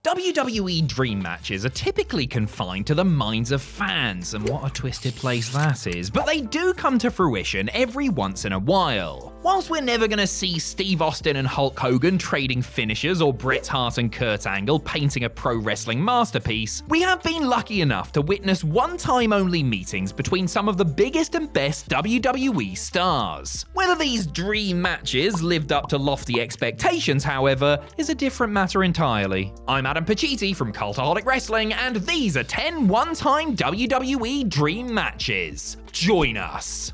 WWE Dream matches are typically confined to the minds of fans, and what a twisted place that is, but they do come to fruition every once in a while. Whilst we're never going to see Steve Austin and Hulk Hogan trading finishers or Bret Hart and Kurt Angle painting a pro wrestling masterpiece, we have been lucky enough to witness one-time only meetings between some of the biggest and best WWE stars. Whether these dream matches lived up to lofty expectations, however, is a different matter entirely. I'm Adam Pacitti from Cultaholic Wrestling, and these are 10 one-time WWE dream matches. Join us!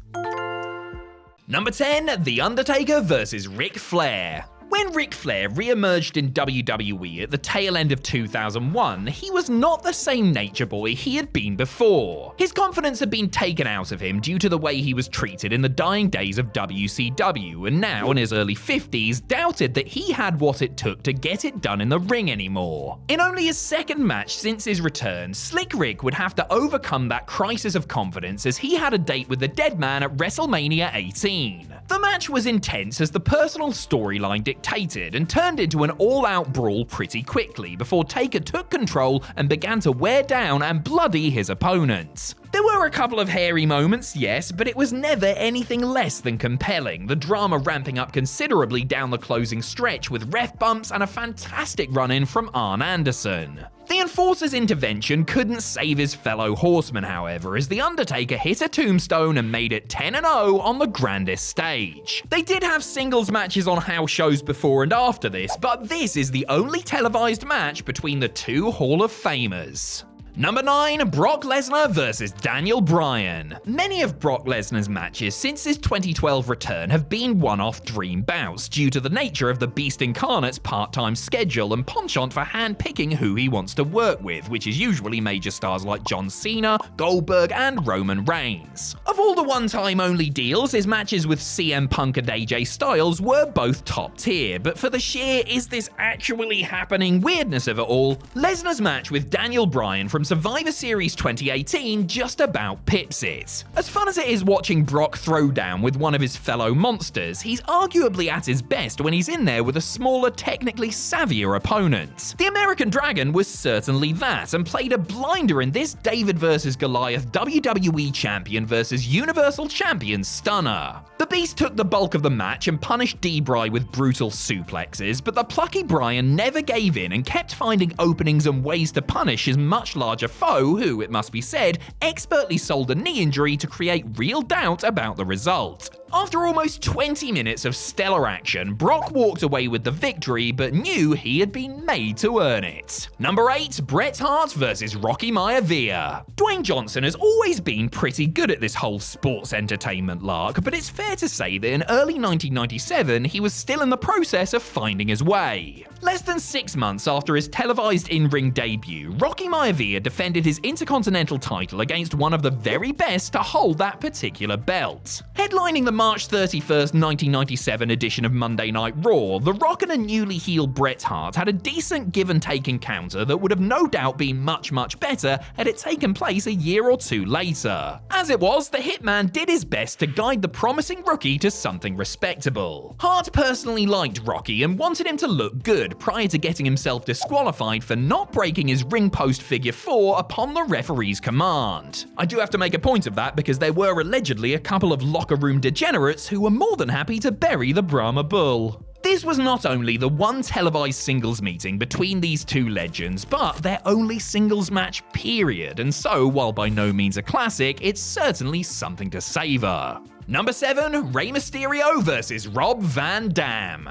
Number 10, The Undertaker vs. Ric Flair. When Ric Flair re-emerged in WWE at the tail end of 2001, he was not the same nature boy he had been before. His confidence had been taken out of him due to the way he was treated in the dying days of WCW, and now in his early 50s doubted that he had what it took to get it done in the ring anymore. In only his second match since his return, Slick Rick would have to overcome that crisis of confidence as he had a date with the Dead Man at WrestleMania 18. The match was intense as the personal storyline dictated and turned into an all-out brawl pretty quickly before Taker took control and began to wear down and bloody his opponents. There were a couple of hairy moments, yes, but it was never anything less than compelling, the drama ramping up considerably down the closing stretch with ref bumps and a fantastic run-in from Arn Anderson. The Enforcer's intervention couldn't save his fellow horsemen, however, as The Undertaker hit a tombstone and made it 10-0 on the grandest stage. They did have singles matches on house shows before and after this, but this is the only televised match between the two Hall of Famers. Number 9, Brock Lesnar vs. Daniel Bryan. Many of Brock Lesnar's matches since his 2012 return have been one-off dream bouts due to the nature of the Beast Incarnate's part-time schedule and penchant for hand-picking who he wants to work with, which is usually major stars like John Cena, Goldberg, and Roman Reigns. Of all the one-time only deals, his matches with CM Punk and AJ Styles were both top tier, but for the sheer "is this actually happening" weirdness of it all, Lesnar's match with Daniel Bryan from Survivor Series 2018 just about pips it. As fun as it is watching Brock throw down with one of his fellow monsters, he's arguably at his best when he's in there with a smaller, technically savvier opponent. The American Dragon was certainly that, and played a blinder in this David vs. Goliath WWE Champion vs. Universal Champion stunner. The Beast took the bulk of the match and punished D-Bry with brutal suplexes, but the plucky Bryan never gave in and kept finding openings and ways to punish his much larger foe who, it must be said, expertly sold a knee injury to create real doubt about the result. After almost 20 minutes of stellar action, Brock walked away with the victory, but knew he had been made to earn it. Number 8, Bret Hart vs. Rocky Maivia. Dwayne Johnson has always been pretty good at this whole sports entertainment lark, but it's fair to say that in early 1997, he was still in the process of finding his way. Less than 6 months after his televised in-ring debut, Rocky Maivia defended his Intercontinental title against one of the very best to hold that particular belt. Headlining the March 31st, 1997 edition of Monday Night Raw, The Rock and a newly healed Bret Hart had a decent give-and-take encounter that would have no doubt been much better had it taken place a year or two later. As it was, the Hitman did his best to guide the promising rookie to something respectable. Hart personally liked Rocky and wanted him to look good prior to getting himself disqualified for not breaking his ring post figure 4 upon the referee's command. I do have to make a point of that because there were allegedly a couple of locker room degenerates who were more than happy to bury the Brahma Bull. This was not only the one televised singles meeting between these two legends, but their only singles match period, and so, while by no means a classic, it's certainly something to savor. Number 7, Rey Mysterio vs. Rob Van Dam.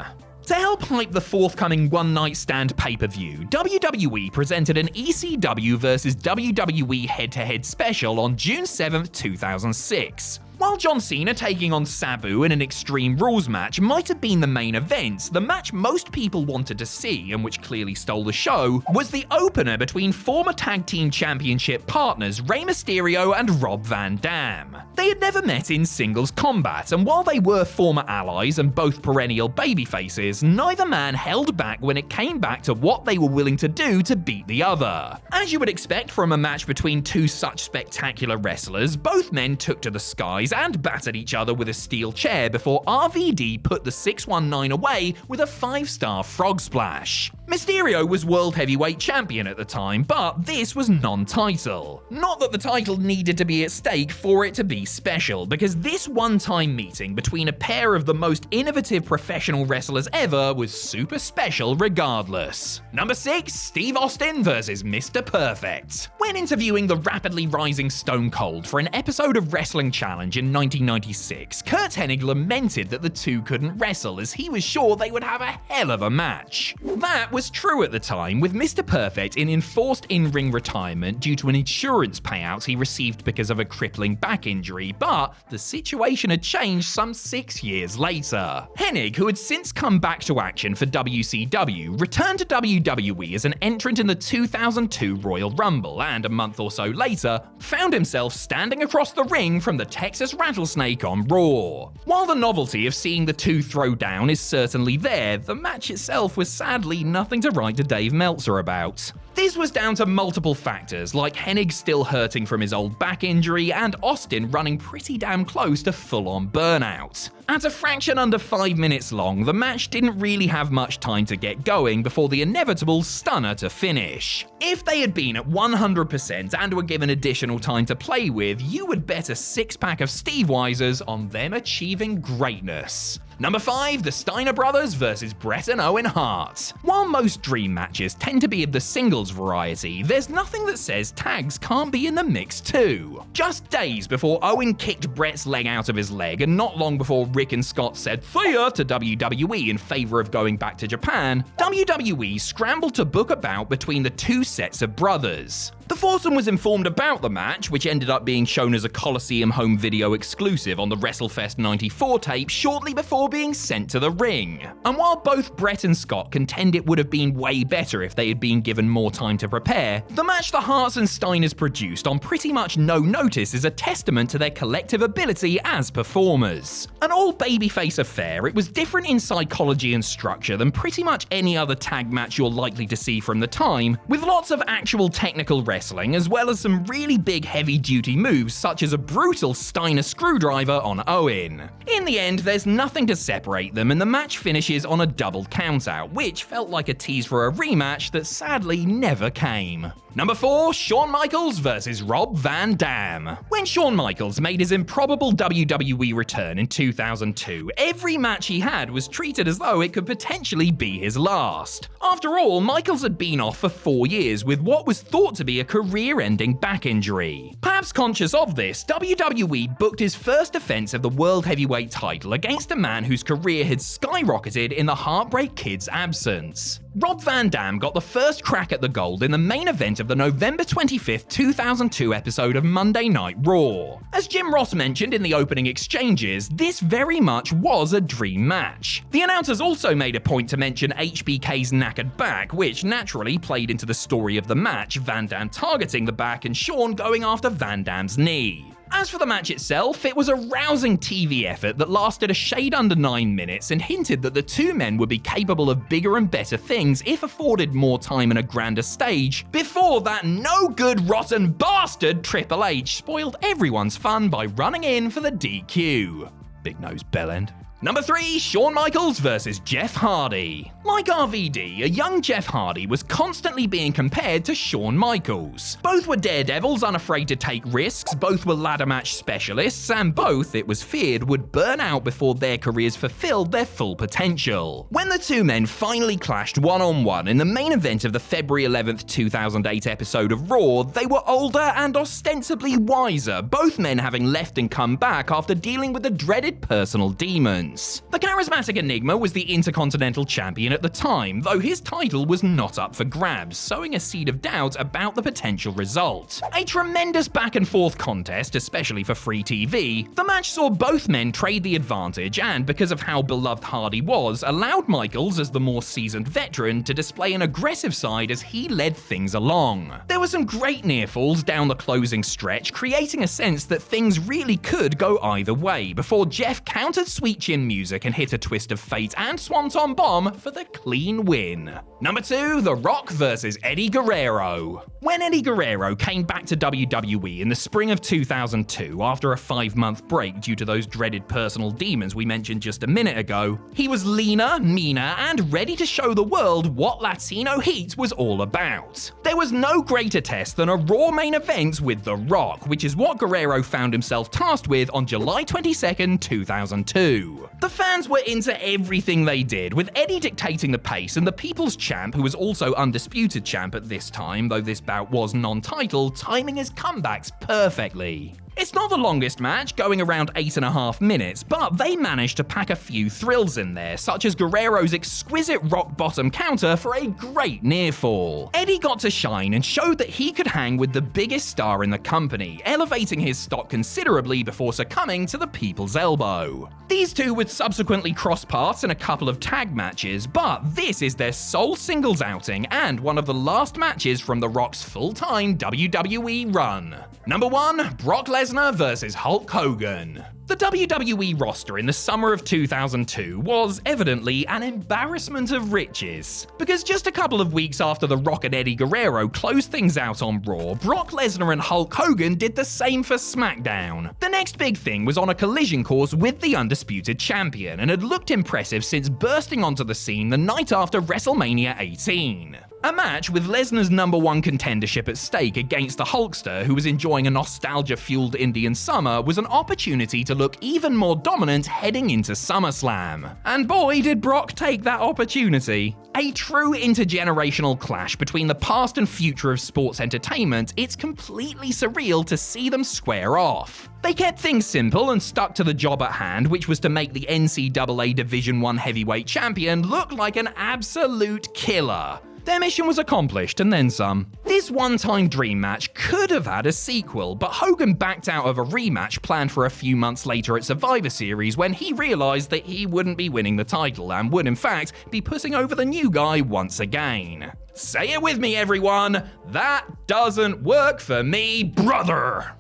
To help hype the forthcoming one-night stand pay-per-view, WWE presented an ECW vs. WWE head-to-head special on June 7, 2006. While John Cena taking on Sabu in an Extreme Rules match might have been the main event, the match most people wanted to see, and which clearly stole the show, was the opener between former Tag Team Championship partners Rey Mysterio and Rob Van Dam. They had never met in singles combat, and while they were former allies and both perennial babyfaces, neither man held back when it came back to what they were willing to do to beat the other. As you would expect from a match between two such spectacular wrestlers, both men took to the skies and battered each other with a steel chair before RVD put the 619 away with a 5-star frog splash. Mysterio was World Heavyweight Champion at the time, but this was non-title. Not that the title needed to be at stake for it to be special, because this one-time meeting between a pair of the most innovative professional wrestlers ever was super special regardless. Number 6, Steve Austin vs. Mr. Perfect. When interviewing the rapidly rising Stone Cold for an episode of Wrestling Challenge in 1996, Curt Hennig lamented that the two couldn't wrestle as he was sure they would have a hell of a match. That was true at the time, with Mr. Perfect in enforced in-ring retirement due to an insurance payout he received because of a crippling back injury, but the situation had changed some 6 years later. Hennig, who had since come back to action for WCW, returned to WWE as an entrant in the 2002 Royal Rumble, and a month or so later, found himself standing across the ring from the Texas Rattlesnake on Raw. While the novelty of seeing the two throw down is certainly there, the match itself was sadly nothing to write to Dave Meltzer about. This was down to multiple factors, like Hennig still hurting from his old back injury and Austin running pretty damn close to full-on burnout. At a fraction under 5 minutes long, the match didn't really have much time to get going before the inevitable stunner to finish. If they had been at 100% and were given additional time to play with, you would bet a six-pack of Steve Weisers on them achieving greatness. Number 5, the Steiner Brothers vs. Bret and Owen Hart. While most dream matches tend to be of the singles variety, there's nothing that says tags can't be in the mix too. Just days before Owen kicked Bret's leg out of his leg, and not long before Rick and Scott said "see ya" to WWE in favor of going back to Japan, WWE scrambled to book a bout between the two sets of brothers. The foursome was informed about the match, which ended up being shown as a Coliseum home video exclusive on the WrestleFest 94 tape shortly before being sent to the ring. And while both Bret and Scott contend it would have been way better if they had been given more time to prepare, the match the Harts and Steiners produced on pretty much no notice is a testament to their collective ability as performers. An all babyface affair, it was different in psychology and structure than pretty much any other tag match you're likely to see from the time, with lots of actual technical wrestling as well as some really big heavy-duty moves such as a brutal Steiner screwdriver on Owen. In the end, there's nothing to separate them and the match finishes on a double countout, which felt like a tease for a rematch that sadly never came. Number 4, Shawn Michaels vs. Rob Van Dam. When Shawn Michaels made his improbable WWE return in 2002, every match he had was treated as though it could potentially be his last. After all, Michaels had been off for 4 years with what was thought to be a career-ending back injury. Perhaps conscious of this, WWE booked his first defense of the World Heavyweight title against a man whose career had skyrocketed in the Heartbreak Kid's absence. Rob Van Dam got the first crack at the gold in the main event of the November 25th, 2002 episode of Monday Night Raw. As Jim Ross mentioned in the opening exchanges, this very much was a dream match. The announcers also made a point to mention HBK's knackered back, which naturally played into the story of the match, Van Dam targeting the back and Shawn going after Van Dam's knee. As for the match itself, it was a rousing TV effort that lasted a shade under 9 minutes and hinted that the two men would be capable of bigger and better things if afforded more time and a grander stage, before that no-good rotten bastard Triple H spoiled everyone's fun by running in for the DQ. Big nose bellend. Number 3, Shawn Michaels vs. Jeff Hardy. Like RVD, a young Jeff Hardy was constantly being compared to Shawn Michaels. Both were daredevils unafraid to take risks, both were ladder match specialists, and both, it was feared, would burn out before their careers fulfilled their full potential. When the two men finally clashed one-on-one in the main event of the February 11th, 2008 episode of Raw, they were older and ostensibly wiser, both men having left and come back after dealing with the dreaded personal demons. The charismatic enigma was the Intercontinental Champion at the time, though his title was not up for grabs, sowing a seed of doubt about the potential result. A tremendous back and forth contest, especially for free TV, the match saw both men trade the advantage and, because of how beloved Hardy was, allowed Michaels, as the more seasoned veteran, to display an aggressive side as he led things along. There were some great near falls down the closing stretch, creating a sense that things really could go either way, before Jeff countered Sweet Chin chin music and hit a twist of fate and swanton bomb for the clean win. Number 2, The Rock vs Eddie Guerrero. When Eddie Guerrero came back to WWE in the spring of 2002 after a 5-month break due to those dreaded personal demons we mentioned just a minute ago, he was leaner, meaner, and ready to show the world what Latino heat was all about. There was no greater test than a Raw main event with The Rock, which is what Guerrero found himself tasked with on July 22nd, 2002. The fans were into everything they did, with Eddie dictating the pace and the People's Champ, who was also undisputed champ at this time, though this bout was non-title, timing his comebacks perfectly. It's not the longest match, going around 8.5 minutes, but they managed to pack a few thrills in there, such as Guerrero's exquisite rock bottom counter for a great near fall. Eddie got to shine and showed that he could hang with the biggest star in the company, elevating his stock considerably before succumbing to the People's Elbow. These two would subsequently cross paths in a couple of tag matches, but this is their sole singles outing and one of the last matches from The Rock's full-time WWE run. Number 1, Brock Lesnar vs Hulk Hogan. The WWE roster in the summer of 2002 was evidently an embarrassment of riches, because just a couple of weeks after The Rock and Eddie Guerrero closed things out on Raw, Brock Lesnar and Hulk Hogan did the same for SmackDown. The next big thing was on a collision course with the undisputed champion, and had looked impressive since bursting onto the scene the night after WrestleMania 18. A match with Lesnar's number 1 contendership at stake against the Hulkster, who was enjoying a nostalgia-fueled Indian summer, was an opportunity to look even more dominant heading into SummerSlam. And boy, did Brock take that opportunity. A true intergenerational clash between the past and future of sports entertainment, it's completely surreal to see them square off. They kept things simple and stuck to the job at hand, which was to make the NCAA Division I heavyweight champion look like an absolute killer. Their mission was accomplished, and then some. This one-time dream match could have had a sequel, but Hogan backed out of a rematch planned for a few months later at Survivor Series when he realized that he wouldn't be winning the title and would in fact be putting over the new guy once again. Say it with me, everyone, that doesn't work for me, brother!